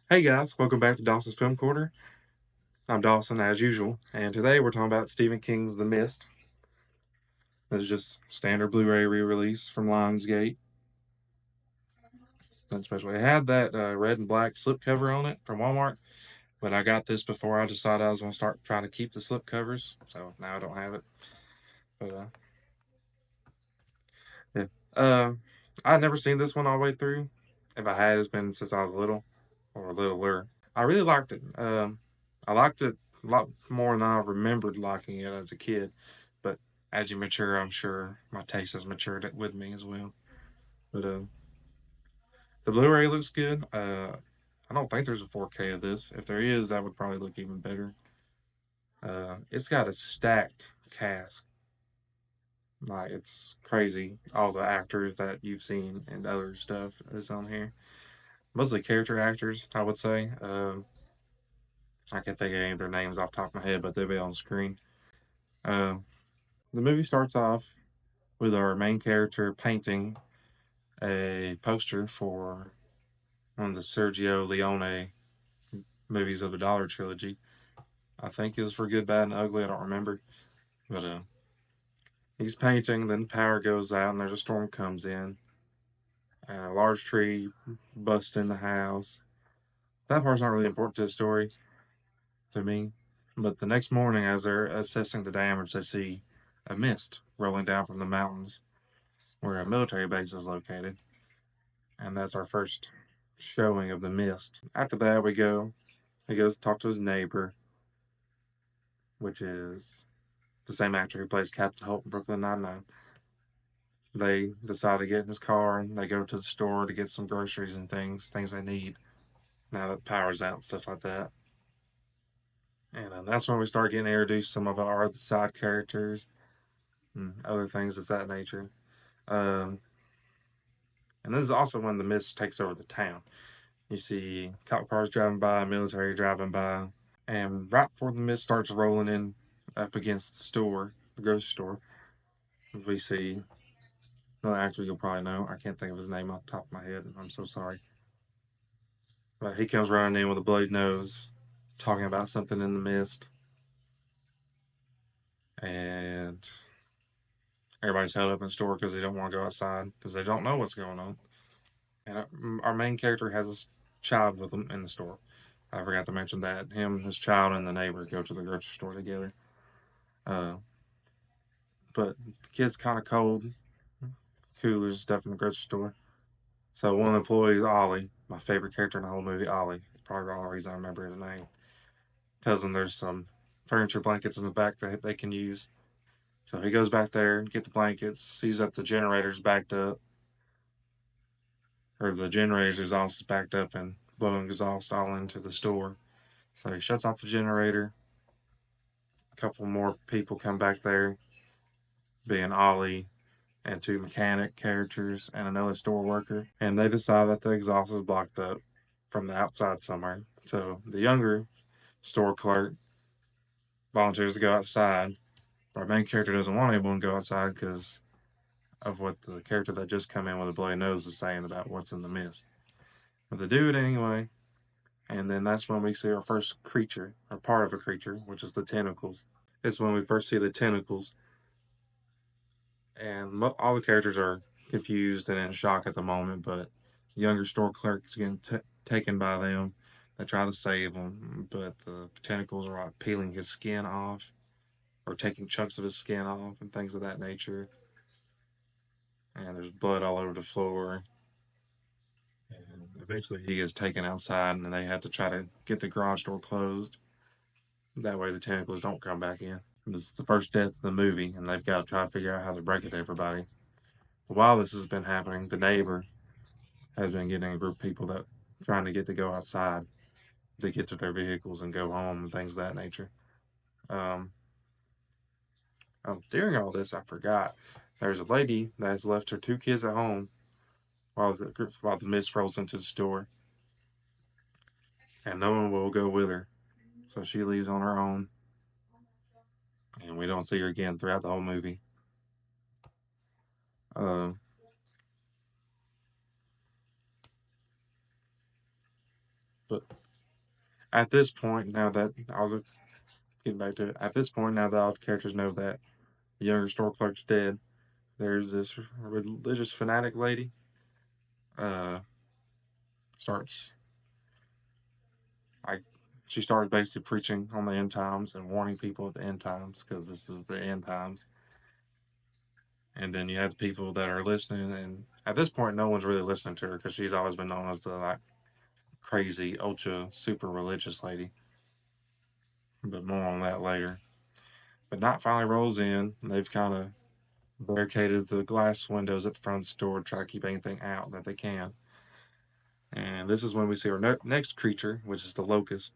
Hey guys, welcome back to Dawson's Film Corner. I'm Dawson as usual, and today we're talking about Stephen King's The Mist. It's just standard Blu-ray re-release from Lionsgate. Especially, it had that red and black slipcover on it from Walmart, but I got this before I decided I was going to start trying to keep the slipcovers, so now I don't have it. But yeah, I'd never seen this one all the way through. If I had, it's been since I was little or littler. I really liked it. I liked it a lot more than I remembered liking it as a kid. But as you mature, I'm sure my taste has matured with me as well. But the Blu-ray looks good. I don't think there's a 4K of this. If there is, that would probably look even better. It's got a stacked cast. Like it's crazy. All the actors that you've seen and other stuff is on here. Mostly character actors, I would say. I can't think of any of their names off the top of my head, but they'll be on the screen. Um, the movie starts off with our main character painting a poster for one of the Sergio Leone movies of the Dollar Trilogy. I think it was for Good, Bad, and Ugly. I don't remember. But he's painting, then the power goes out, and there's a storm comes in, and a large tree busts in the house. That part's not really important to the story to me. But the next morning, as they're assessing the damage, they see a mist rolling down from the mountains where a military base is located. And that's our first showing of the mist. After that, he goes to talk to his neighbor, which is the same actor who plays Captain Holt in Brooklyn Nine-Nine. They decide to get in his car and they go to the store to get some groceries and things they need now that power's out and stuff like that. And that's when we start getting introduced to some of our other side characters and other things of that nature. Um, and this is also when the mist takes over the town. You see cop cars driving by, military driving by, and right before the mist starts rolling in up against the store, the grocery store, we see another actor you'll probably know. I can't think of his name off the top of my head. I'm so sorry. But he comes running in with a bloody nose, talking about something in the mist, and everybody's held up in the store because they don't want to go outside because they don't know what's going on. And our main character has his child with him in the store. I forgot to mention that him, his child, and the neighbor go to the grocery store together. Uh, but the kid's kind of cold. Coolers stuff in the grocery store. So one of the employees, Ollie, my favorite character in the whole movie, Ollie, probably the only reason I remember his name, tells him there's some furniture blankets in the back that they can use. So he goes back there and get the blankets, sees that the generator's backed up, or the generator's exhaust is backed up and blowing exhaust all into the store. So he shuts off the generator. A couple more people come back there, being Ollie and two mechanic characters and another store worker. And they decide that the exhaust is blocked up from the outside somewhere. So the younger store clerk volunteers to go outside. But our main character doesn't want anyone to go outside because of what the character that just come in with a bloody nose is saying about what's in the mist. But they do it anyway. And then that's when we see our first creature, or part of a creature, which is the tentacles. It's when we first see the tentacles. And all the characters are confused and in shock at the moment, but the younger store clerk is getting taken by them. They try to save him, but the tentacles are like peeling his skin off or taking chunks of his skin off and things of that nature. And there's blood all over the floor. And eventually he gets taken outside and they have to try to get the garage door closed. That way the tentacles don't come back in. This is the first death of the movie, and they've got to try to figure out how to break it to everybody. While this has been happening, the neighbor has been getting a group of people that trying to get to go outside to get to their vehicles and go home and things of that nature. Um, During all this, I forgot there's a lady that has left her two kids at home while the mist rolls into the store, and no one will go with her, so she leaves on her own, and we don't see her again throughout the whole movie. Um, But at this point, now that I'll just get back to it. At this point, now that all the characters know that the younger store clerk's dead, there's this religious fanatic lady. Uh, starts I she starts basically preaching on the end times and warning people of the end times because this is the end times. And then you have the people that are listening, and at this point, no one's really listening to her because she's always been known as the like crazy, ultra, super religious lady. But more on that later. But night finally rolls in. And they've kind of barricaded the glass windows at the front of the store to try to keep anything out that they can. And this is when we see our next creature, which is the locust.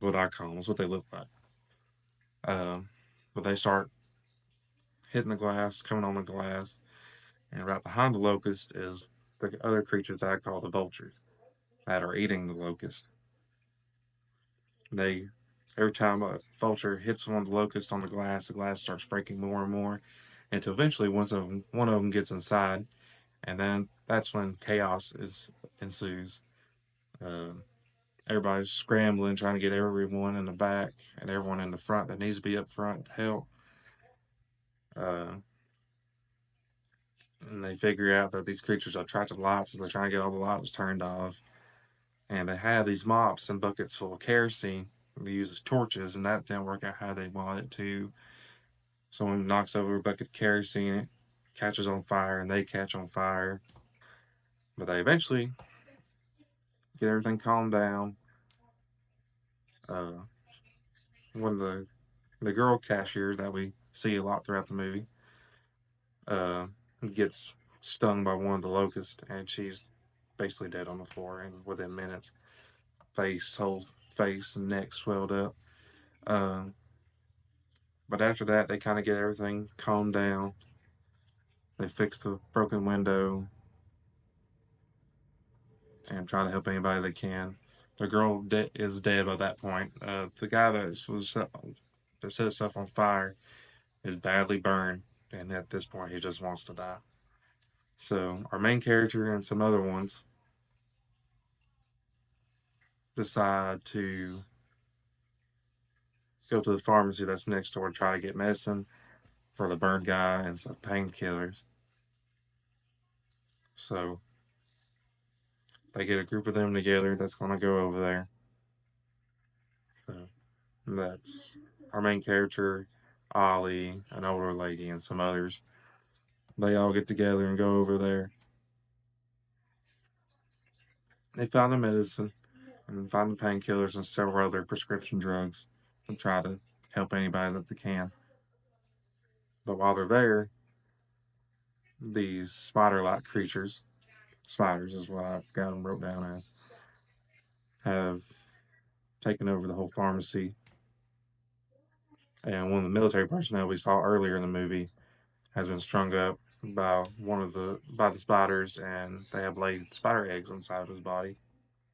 What I call them is what they look like. Um, but they start hitting the glass, coming on the glass, and right behind the locust is the other creatures that I call the vultures that are eating the locust. They every time a vulture hits one of the locusts on the glass starts breaking more and more, until eventually one of them gets inside, and then that's when chaos is ensues. Uh, Everybody's scrambling, trying to get everyone in the back and everyone in the front that needs to be up front to help. Uh, and they figure out that these creatures are attracted to lights, so they're trying to get all the lights turned off. And they have these mops and buckets full of kerosene. They use as torches, and that didn't work out how they wanted it to. Someone knocks over a bucket of kerosene, it catches on fire, and they catch on fire. But they eventually get everything calmed down. Uh, One of the girl cashier that we see a lot throughout the movie uh, gets stung by one of the locusts, and she's basically dead on the floor. And within minutes, whole face and neck swelled up. Uh, but after that, they kind of get everything calmed down. They fix the broken window and try to help anybody they can. The girl is dead by that point. The guy that set himself on fire is badly burned, and at this point, he just wants to die. So our main character and some other ones decide to go to the pharmacy that's next door to try to get medicine for the burned guy and some painkillers. So they get a group of them together that's going to go over there. So that's our main character, Ollie, an older lady, and some others. They all get together and go over there. They find the medicine and find the painkillers and several other prescription drugs and try to help anybody that they can. But while they're there, these spider-like creatures, spiders is what I've got them wrote down as, have taken over the whole pharmacy. And one of the military personnel we saw earlier in the movie has been strung up by the spiders, and they have laid spider eggs inside of his body.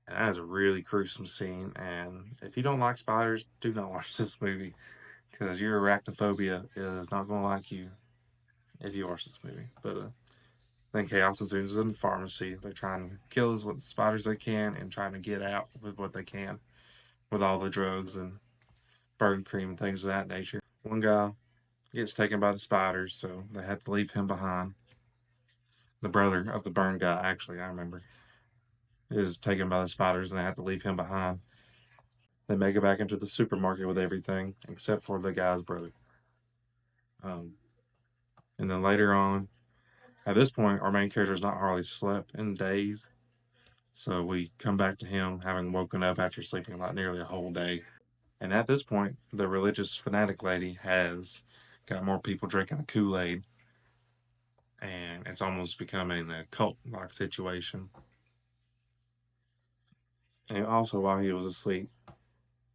And that is a really gruesome scene. And if you don't like spiders, do not watch this movie because your arachnophobia is not going to like you if you watch this movie. But then chaos ensues in the pharmacy. They're trying to kill as what spiders they can and trying to get out with what they can with all the drugs and burn cream and things of that nature. One guy gets taken by the spiders, so they have to leave him behind. The brother of the burned guy, actually, I remember, is taken by the spiders and they have to leave him behind. They make it back into the supermarket with everything except for the guy's brother. Um, and then later on, at this point, our main character has not hardly slept in days. So we come back to him having woken up after sleeping like nearly a whole day. And at this point, the religious fanatic lady has got more people drinking the Kool Aid, and it's almost becoming a cult like situation. And also, while he was asleep,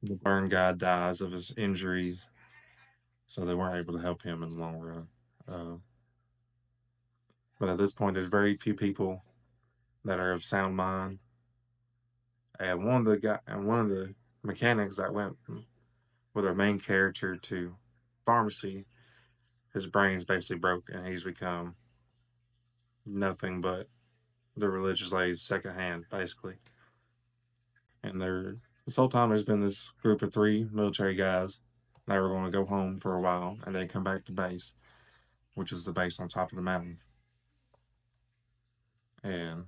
the burn guy dies of his injuries, so they weren't able to help him in the long run. Uh, but at this point, there's very few people that are of sound mind. And one of the mechanics that went with our main character to pharmacy, his brain's basically broke, and he's become nothing but the religious lady's second hand, basically. And this whole time there's been this group of 3 military guys. They were going to go home for a while and then come back to base, which is the base on top of the mountain. And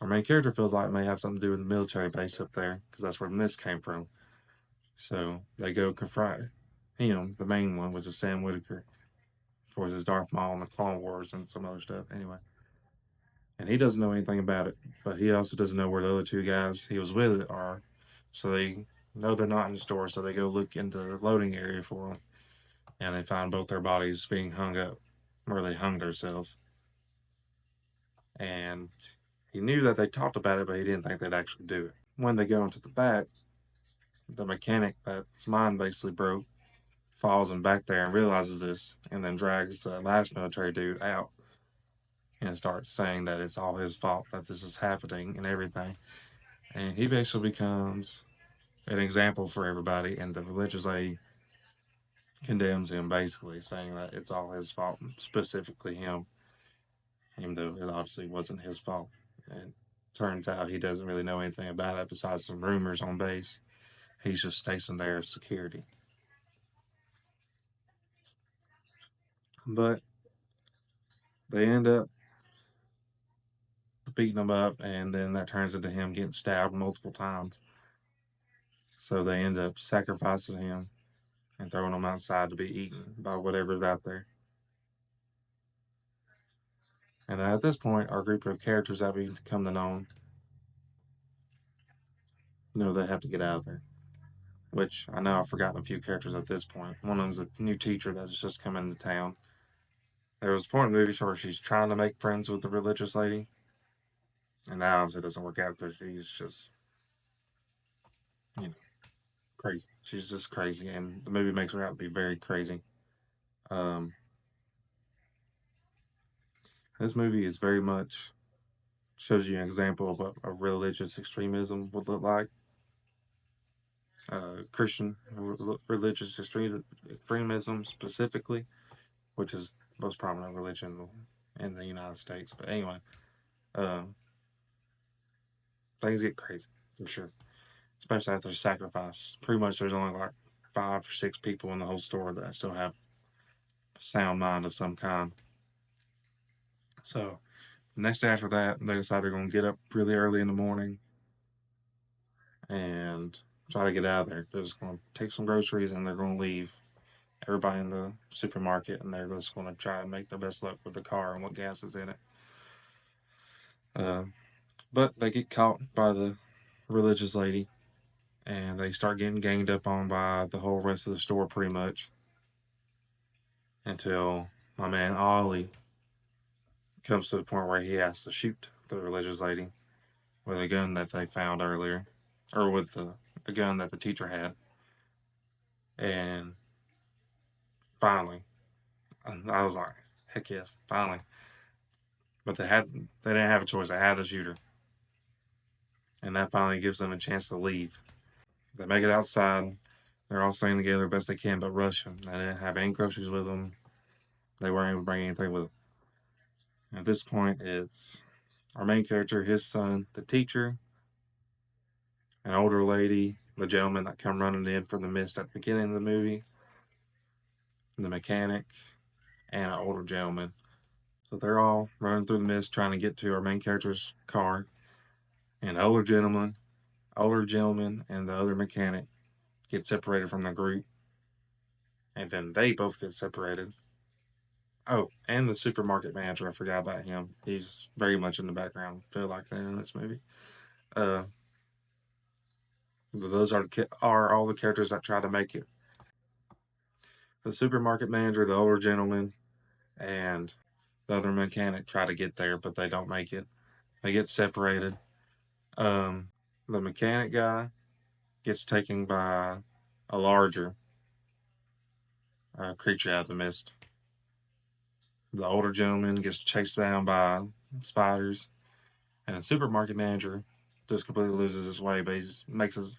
our main character feels like it may have something to do with the military base up there because that's where the mist came from. So they go confront him, the main one, which is Sam Whitaker, voices Darth Maul in the Clone Wars and some other stuff. Anyway, and he doesn't know anything about it, but he also doesn't know where the other 2 guys he was with are. So they know they're not in the store, so they go look into the loading area for them, and they find both their bodies being hung up where they hung themselves. And he knew that they talked about it, but he didn't think they'd actually do it. When they go into the back, the mechanic that's mind basically broke follows him back there and realizes this, and then drags the last military dude out and starts saying that it's all his fault that this is happening and everything. And he basically becomes an example for everybody, and the religious lady condemns him, basically saying that it's all his fault, specifically him, even though it obviously wasn't his fault. And turns out he doesn't really know anything about it besides some rumors on base. He's just stationed there as security. But they end up beating him up, and then that turns into him getting stabbed multiple times. So they end up sacrificing him and throwing him outside to be eaten by whatever's out there. And at this point, our group of characters that we've come to know, they have to get out of there. Which I know I've forgotten a few characters at this point. One of them's a new teacher that's just come into town. There was a point in the movie where she's trying to make friends with the religious lady, and that obviously doesn't work out because she's just, you know, crazy. She's just crazy, and the movie makes her out to be very crazy. Um, this movie is very much shows you an example of what a religious extremism would look like. Christian religious extremism specifically, which is the most prominent religion in the United States. But anyway, uh, things get crazy for sure, especially after sacrifice. Pretty much, there's only like 5 or 6 people in the whole store that still have a sound mind of some kind. So next day after that, they decide they're going to get up really early in the morning and try to get out of there. They're just going to take some groceries and they're going to leave everybody in the supermarket, and they're just going to try to make the best luck with the car and what gas is in it. Uh, but they get caught by the religious lady, and they start getting ganged up on by the whole rest of the store pretty much until my man Ollie comes to the point where he has to shoot the religious lady with a gun that they found earlier, or with a gun that the teacher had. And finally, I was like, heck yes, finally. But they didn't have a choice. They had to shoot her, and that finally gives them a chance to leave. They make it outside. They're all staying together best they can, but rush them. They didn't have any groceries with them. They weren't able to bring anything with them. At this point, it's our main character, his son, the teacher, an older lady, the gentleman that come running in from the mist at the beginning of the movie, the mechanic, and an older gentleman. So they're all running through the mist trying to get to our main character's car. And older gentleman, and the other mechanic get separated from the group. And then they both get separated. Oh, and the supermarket manager, I forgot about him. He's very much in the background, feel like that in this movie. Uh, those are all the characters that try to make it. The supermarket manager, the older gentleman, and the other mechanic try to get there, but they don't make it. They get separated. Um, the mechanic guy gets taken by a larger creature out of the mist. The older gentleman gets chased down by spiders, and the supermarket manager just completely loses his way, but he makes his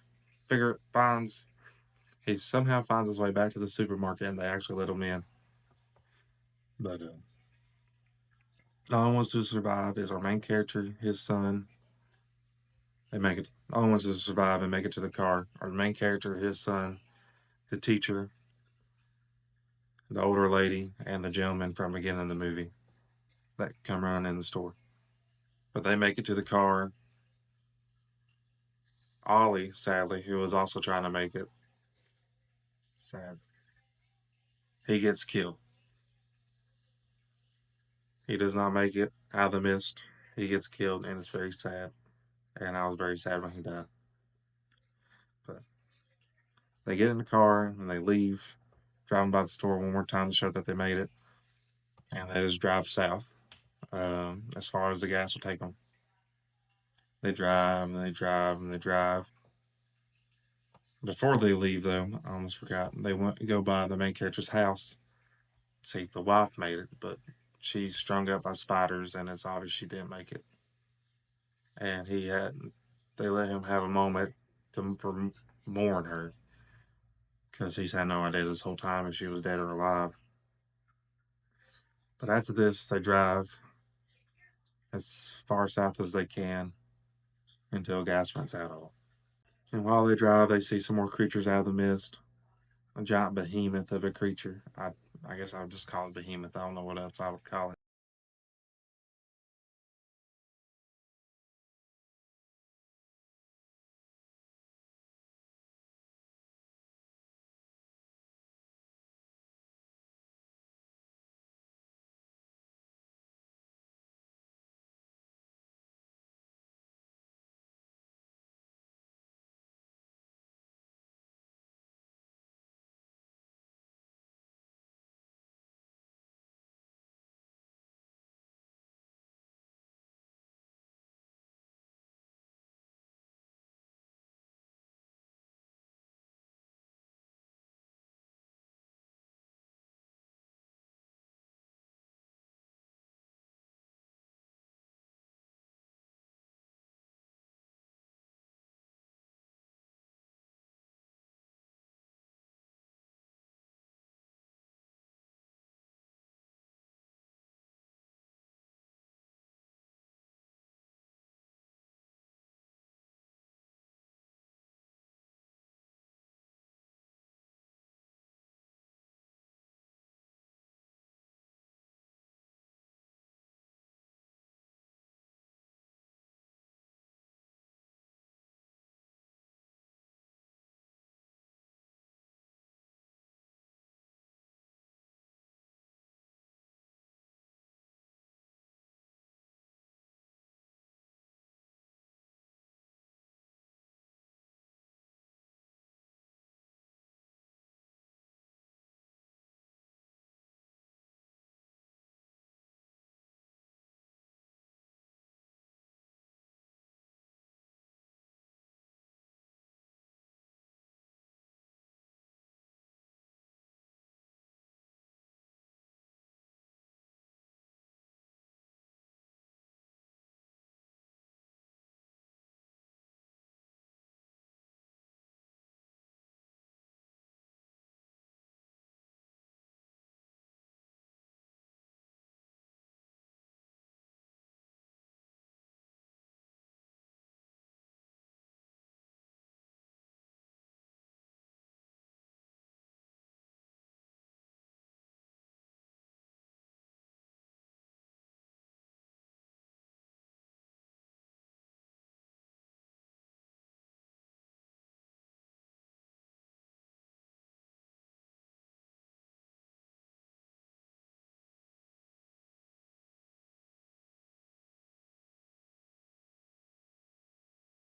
he somehow finds his way back to the supermarket, and they actually let him in. But the only ones to survive is our main character, his son, They make it. Only ones to survive and make it to the car are the main character, his son, the teacher, the older lady, and the gentleman from the beginning of the movie that come running in the store. But they make it to the car. Ollie, sadly, who was also trying to make it, sad, he gets killed. He does not make it out of the mist. He gets killed, and it's very sad. And I was very sad when he died. But they get in the car and they leave, driving by the store one more time to show that they made it, and they just drive south as far as the gas will take them. They drive and they drive and they drive. Before they leave, though, I almost forgot. They go by the main character's house, see if the wife made it, but she's strung up by spiders, and it's obvious she didn't make it. And they let him have a moment for mourn her because he's had no idea this whole time if she was dead or alive. But after this, they drive as far south as they can until gas runs out. And while they drive, they see some more creatures out of the mist. A giant behemoth of a creature. I guess I would just call it behemoth. I don't know what else I would call it.